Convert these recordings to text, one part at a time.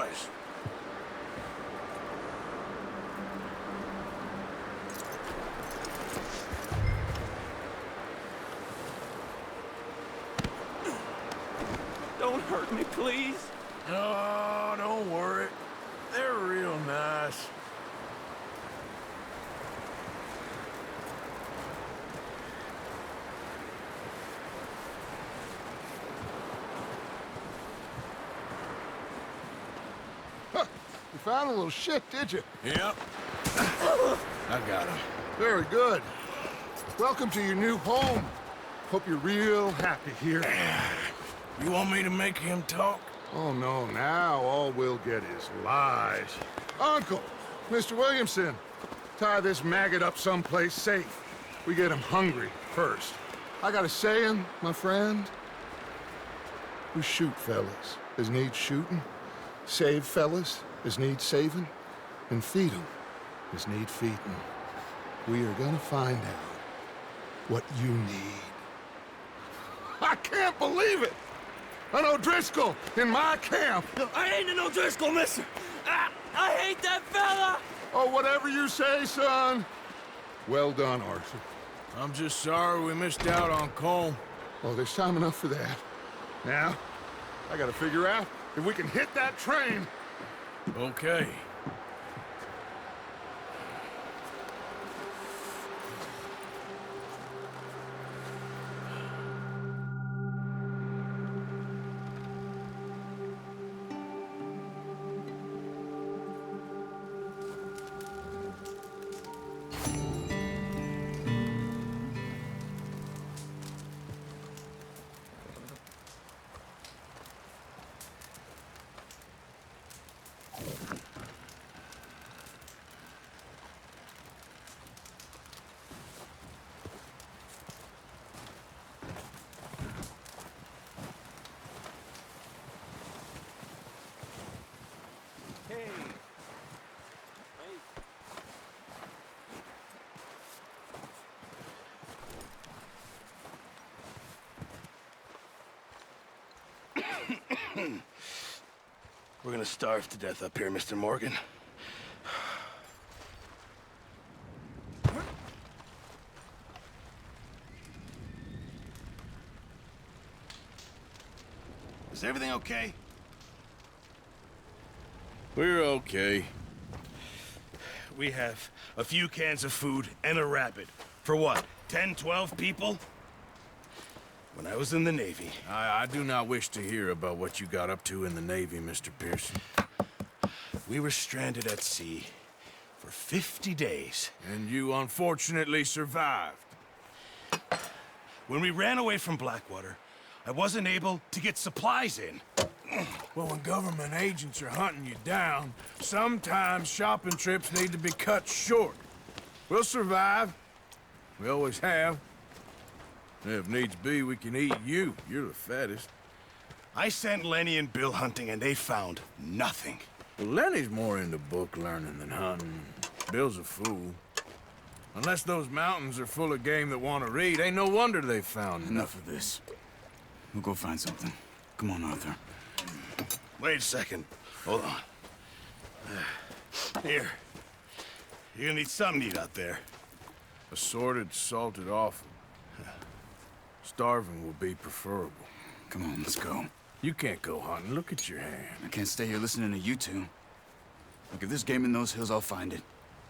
boys. Don't hurt me, please. Oh, don't worry. They're real nice. Huh. You found a little shit, did you? Yep. I got him. Very good. Welcome to your new home. Hope you're real happy here. You want me to make him talk? Oh, no, now all we'll get is lies. Uncle, Mr. Williamson, tie this maggot up someplace safe. We get him hungry first. I got a saying, my friend. We shoot fellas as need shooting, save fellas as need saving, and feed them as need feeding. We are gonna find out what you need. I can't believe it! An O'Driscoll in my camp! No, I ain't an O'Driscoll, mister! I hate that fella! Oh, whatever you say, son. Well done, Arthur. I'm just sorry we missed out on Cole. Oh, there's time enough for that. Now, I gotta figure out if we can hit that train. Okay. We're gonna starve to death up here, Mr. Morgan. Is everything okay? We're okay. We have a few cans of food and a rabbit. For what, 10, 12 people? When I was in the Navy... I do not wish to hear about what you got up to in the Navy, Mr. Pearson. We were stranded at sea for 50 days. And you unfortunately survived. When we ran away from Blackwater, I wasn't able to get supplies in. Well, when government agents are hunting you down, sometimes shopping trips need to be cut short. We'll survive. We always have. If needs be, we can eat you. You're the fattest. I sent Lenny and Bill hunting, and they found nothing. Well, Lenny's more into book learning than hunting. Bill's a fool. Unless those mountains are full of game that want to read, ain't no wonder they found Enough of this. We'll go find something. Come on, Arthur. Wait a second. Hold on. Here. You're gonna need something to eat out there. Assorted, salted offal. Starving will be preferable. Come on, let's go. You can't go hunting. Look at your hand. I can't stay here listening to you two. Look, if there's game in those hills, I'll find it.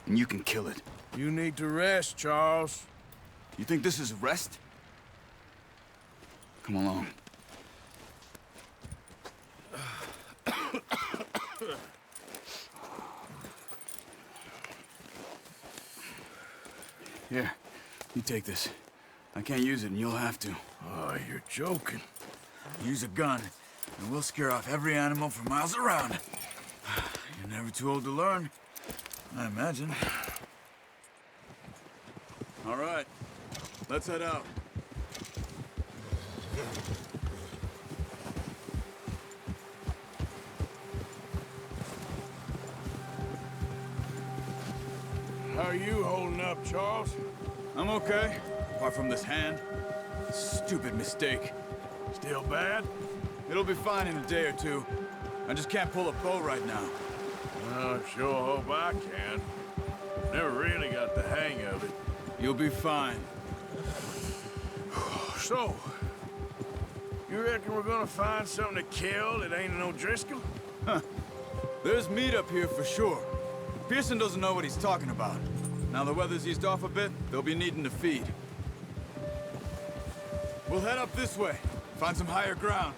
And you can kill it. You need to rest, Charles. You think this is rest? Come along. Here, you take this. I can't use it, and you'll have to. Oh, you're joking. Use a gun, and we'll scare off every animal for miles around. You're never too old to learn, I imagine. All right, let's head out. How are you holding up, Charles? I'm okay, apart from this hand. Stupid mistake. Still bad? It'll be fine in a day or two. I just can't pull a bow right now. I sure hope I can. Never really got the hang of it. You'll be fine. So, you reckon we're gonna find something to kill that ain't no Driscoll? There's meat up here for sure. Pearson doesn't know what he's talking about. Now the weather's eased off a bit, they'll be needing to feed. We'll head up this way. Find some higher ground.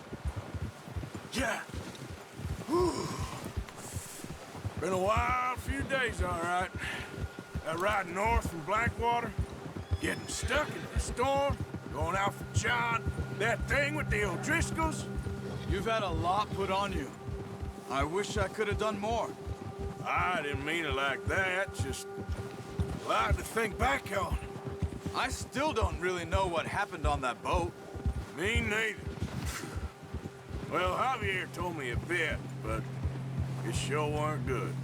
Yeah. Whew. Been a wild few days, all right. That ride north from Blackwater, getting stuck in the storm, going out for John, that thing with the O'Driscolls. You've had a lot put on you. I wish I could have done more. I didn't mean it like that, just a lot to think back on. I still don't really know what happened on that boat. Me neither. Well, Javier told me a bit, but it sure weren't good.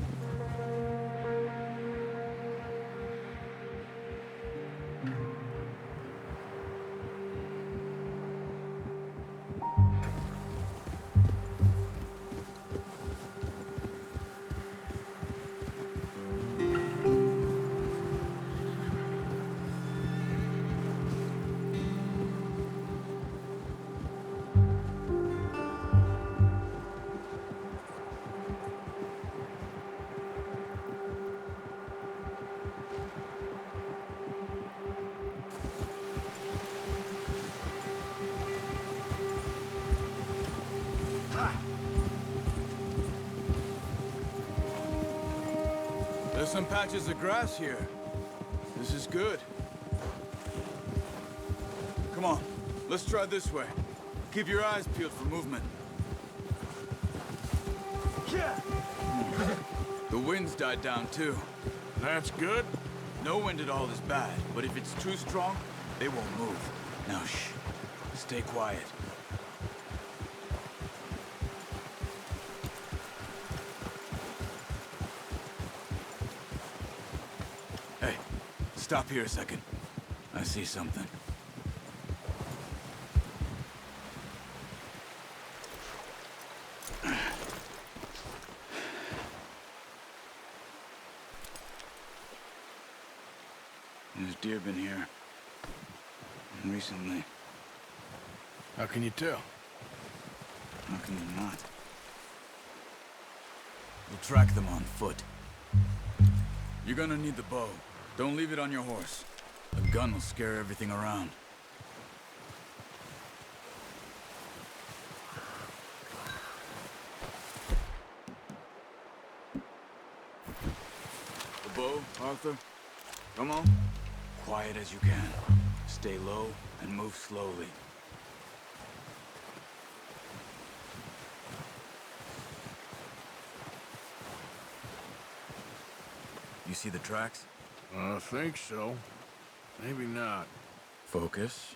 There's some patches of grass here. This is good. Come on, let's try this way. Keep your eyes peeled for movement. Yeah. The wind's died down too. That's good. No wind at all is bad, but if it's too strong, they won't move. Now shh, stay quiet. Hey, stop here a second. I see something. There's deer been here. Recently. How can you tell? How can you not? We'll track them on foot. You're gonna need the bow. Don't leave it on your horse. A gun will scare everything around. The bow, Arthur. Come on. Quiet as you can. Stay low and move slowly. You see the tracks? I think so. Maybe not. Focus.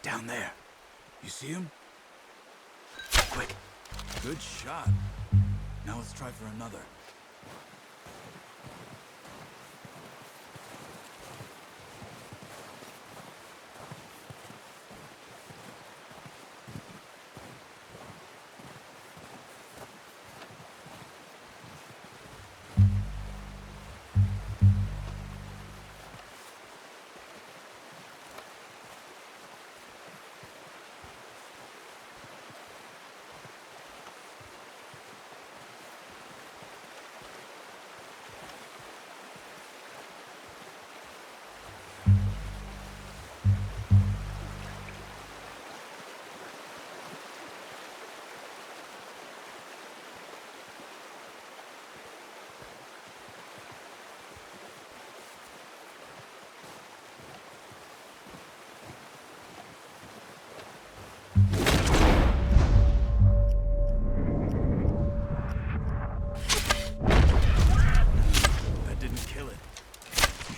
Down there. You see him? Quick. Good shot. Now let's try for another.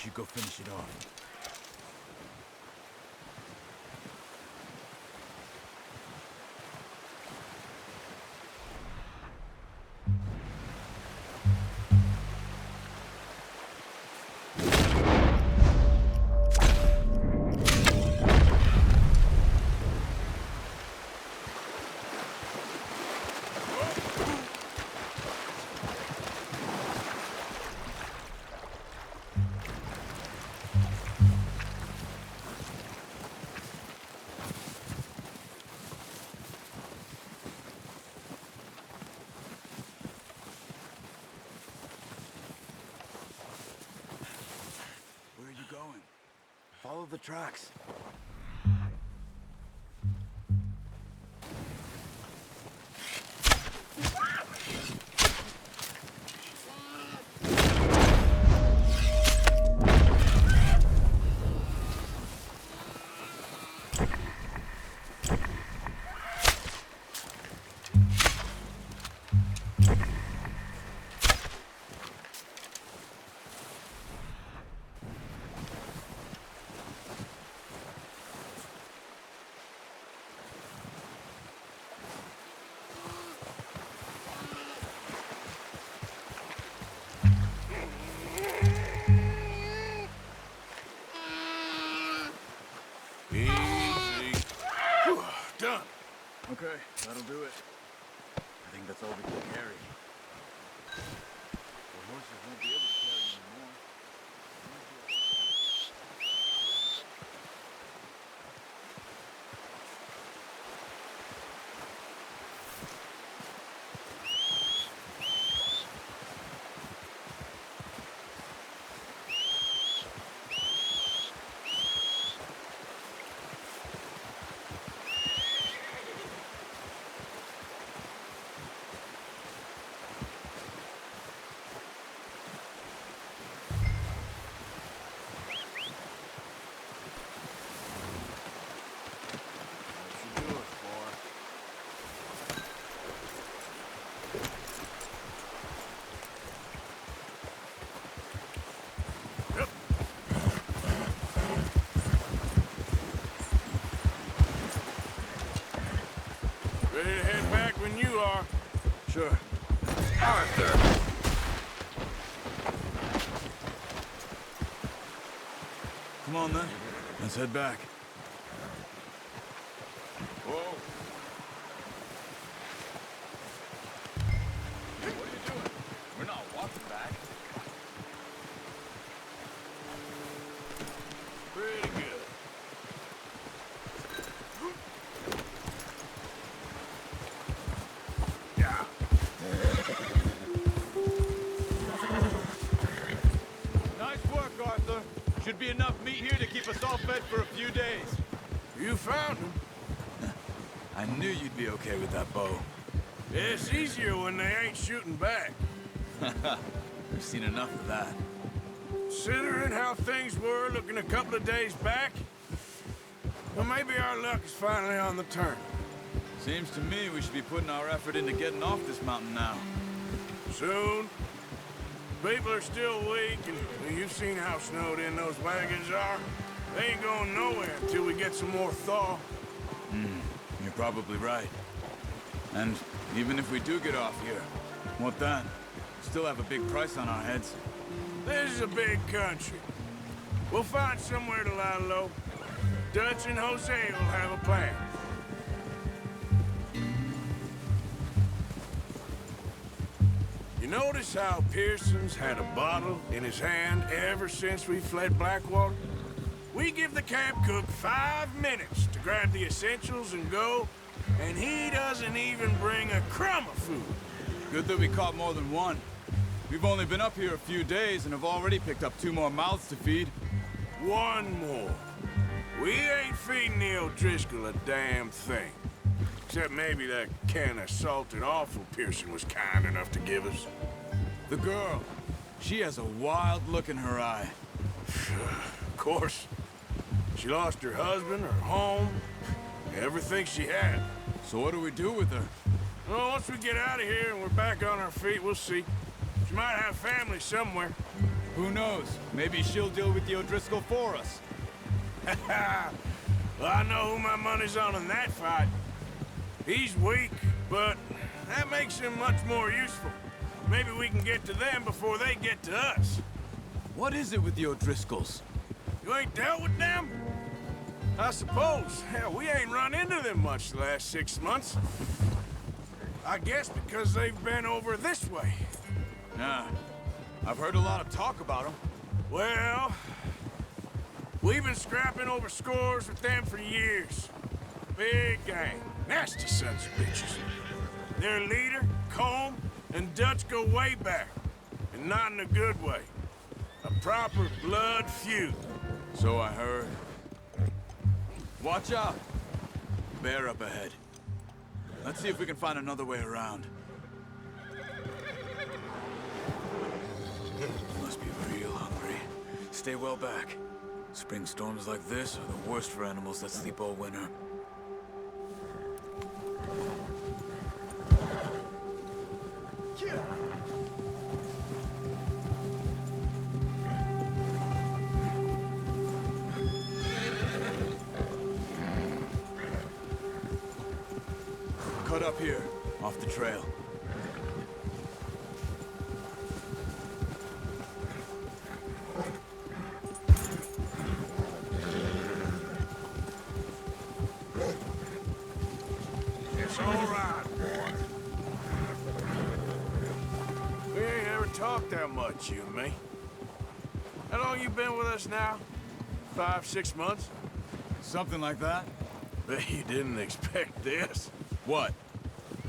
you go finish it off. Follow the tracks. Done. Okay, that'll do it. I think that's all we can carry. The horses won't be able to carry anymore. Ready to head back when you are. Sure. Arthur! Come on then. Let's head back. Whoa. What are you doing? We're not walking back. Pretty good. Yeah. Nice work, Arthur. Should be enough meat here to keep us all fed for a few days. You found him. I knew you'd be okay with that bow. It's easier when they ain't shooting back. We've seen enough of that. Considering how things were looking a couple of days back, well, maybe our luck is finally on the turn. Seems to me we should be putting our effort into getting off this mountain now. Soon. People are still weak, and well, you've seen how snowed in those wagons are. They ain't going nowhere until we get some more thaw. You're probably right. And even if we do get off here, what then? We still have a big price on our heads. This is a big country. We'll find somewhere to lie low. Dutch and Jose will have a plan. You notice how Pearson's had a bottle in his hand ever since we fled Blackwater? We give the camp cook 5 minutes to grab the essentials and go, and he doesn't even bring a crumb of food. Good that we caught more than one. We've only been up here a few days and have already picked up 2 more mouths to feed. One more. We ain't feeding the O'Driscoll a damn thing. Except maybe that can of salted offal Pearson was kind enough to give us. The girl, she has a wild look in her eye. Of course. She lost her husband, her home, everything she had. So what do we do with her? Well, once we get out of here and we're back on our feet, we'll see. She might have family somewhere. Who knows? Maybe she'll deal with the O'Driscoll for us. Well, I know who my money's on in that fight. He's weak, but that makes him much more useful. Maybe we can get to them before they get to us. What is it with the O'Driscolls? You ain't dealt with them? I suppose. Hell, we ain't run into them much the last 6 months. I guess because they've been over this way. Nah. I've heard a lot of talk about them. Well, we've been scrapping over scores with them for years. Big gang. Nasty sons of bitches. Their leader, Combe, and Dutch go way back. And not in a good way. A proper blood feud. So I heard. Watch out. Bear up ahead. Let's see if we can find another way around. Must be real hungry. Stay well back. Spring storms like this are the worst for animals that sleep all winter. Cut up here, off the trail. It's all right, boy. We ain't ever talked that much, you and me. How long you been with us now? 5, 6 months? Something like that? Bet you didn't expect this. What?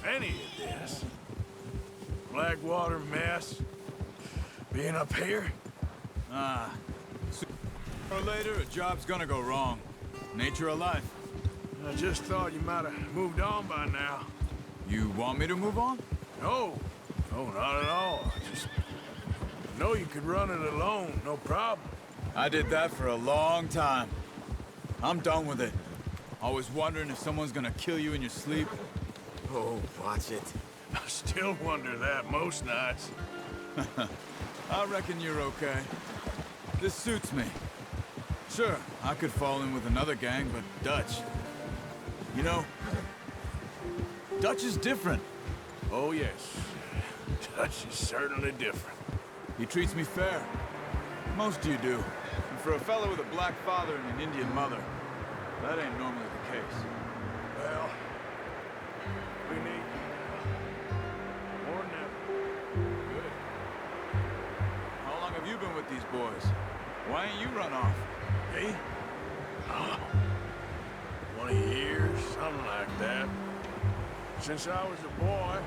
Any of this. Blackwater mess. Being up here. Sooner or later, a job's gonna go wrong. Nature of life. I just thought you might have moved on by now. You want me to move on? No. No, not at all. I just know you could run it alone, no problem. I did that for a long time. I'm done with it. Always wondering if someone's gonna kill you in your sleep. Oh, watch it. I still wonder that most nights. I reckon you're okay. This suits me. Sure, I could fall in with another gang, but Dutch... You know, Dutch is different. Oh, yes. Dutch is certainly different. He treats me fair. Most of you do. And for a fellow with a black father and an Indian mother, that ain't normally the case. Well, we need more than ever. Good. How long have you been with these boys? Why ain't you run off? Me? 20 years, something like that. Since I was a boy.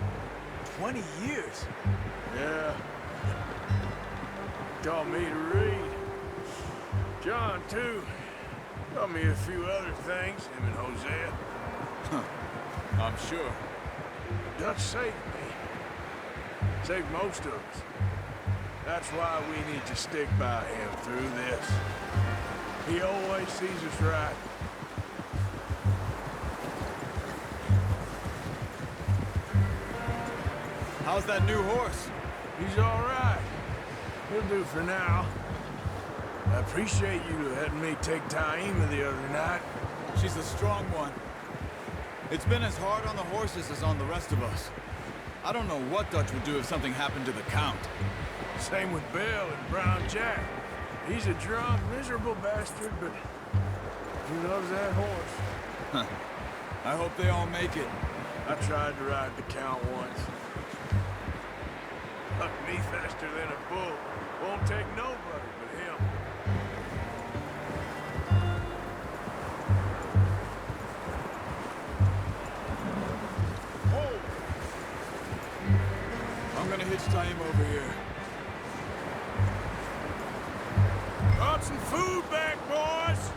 20 years? Yeah. Taught me to read. John, too. Taught me a few other things, him and Hosea. I'm sure. Dutch saved me. Saved most of us. That's why we need to stick by him through this. He always sees us right. How's that new horse? He's all right. He'll do for now. I appreciate you letting me take Taima the other night. She's a strong one. It's been as hard on the horses as on the rest of us. I don't know what Dutch would do if something happened to the Count. Same with Bill and Brown Jack. He's a drunk, miserable bastard, but he loves that horse. I hope they all make it. I tried to ride the Count once. Hucked me faster than a bull. Won't take nobody but him. Oh! I'm gonna hitch Taima over here. Brought some food back, boys!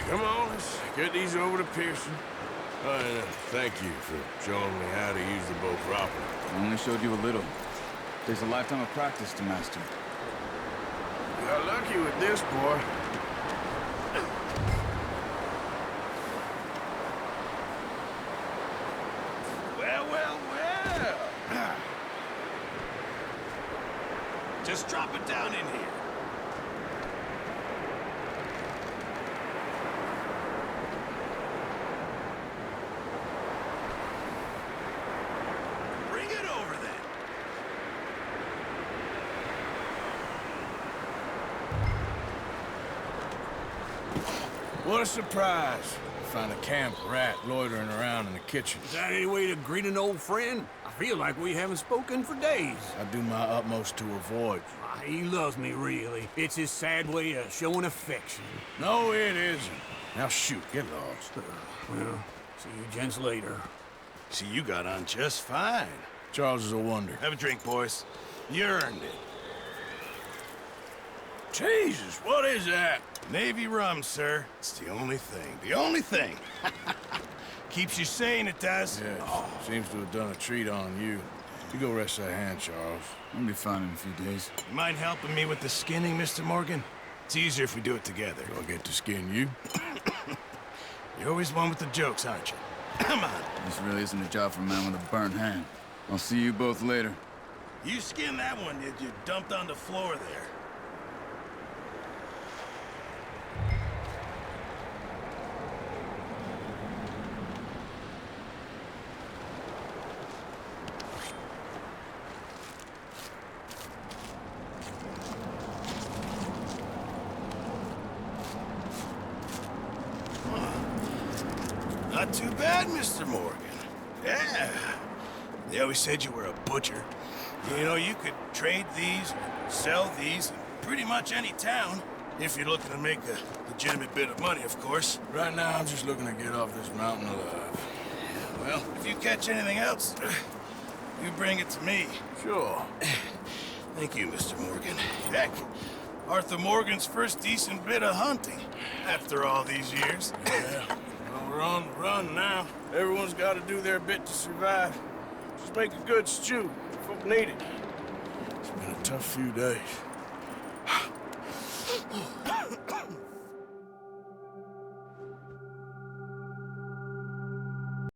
Come on, let's get these over to Pearson. And thank you for showing me how to use the bow properly. I only showed you a little. Takes a lifetime of practice to master. You got lucky with this, boy. Just drop it down in here. Bring it over then. What a surprise. Find a camp rat loitering around in the kitchen. Is that any way to greet an old friend? I feel like we haven't spoken for days. I do my utmost to avoid you. He loves me, really. It's his sad way of showing affection. No, it isn't. Now shoot, get lost. Well, see you gents later. See, you got on just fine. Charles is a wonder. Have a drink, boys. You earned it. Jesus, what is that? Navy rum, sir. It's the only thing. The only thing. Keeps you sane, it does. Yeah, seems to have done a treat on you. You go rest that hand, Charles. I'll be fine in a few days. You mind helping me with the skinning, Mr. Morgan? It's easier if we do it together. Do I get to skin you? You're always one with the jokes, aren't you? Come on. This really isn't a job for a man with a burnt hand. I'll see you both later. You skinned that one that you dumped on the floor there. Not too bad, Mr. Morgan. Yeah. They always said you were a butcher. You know, you could trade these, sell these, in pretty much any town, if you're looking to make a legitimate bit of money, of course. Right now, I'm just looking to get off this mountain alive. Well, if you catch anything else, you bring it to me. Sure. Thank you, Mr. Morgan. Heck, Arthur Morgan's first decent bit of hunting, after all these years. Yeah. Well, we're on the run now. Everyone's got to do their bit to survive. Just make a good stew. Folk need it. It's been a tough few days.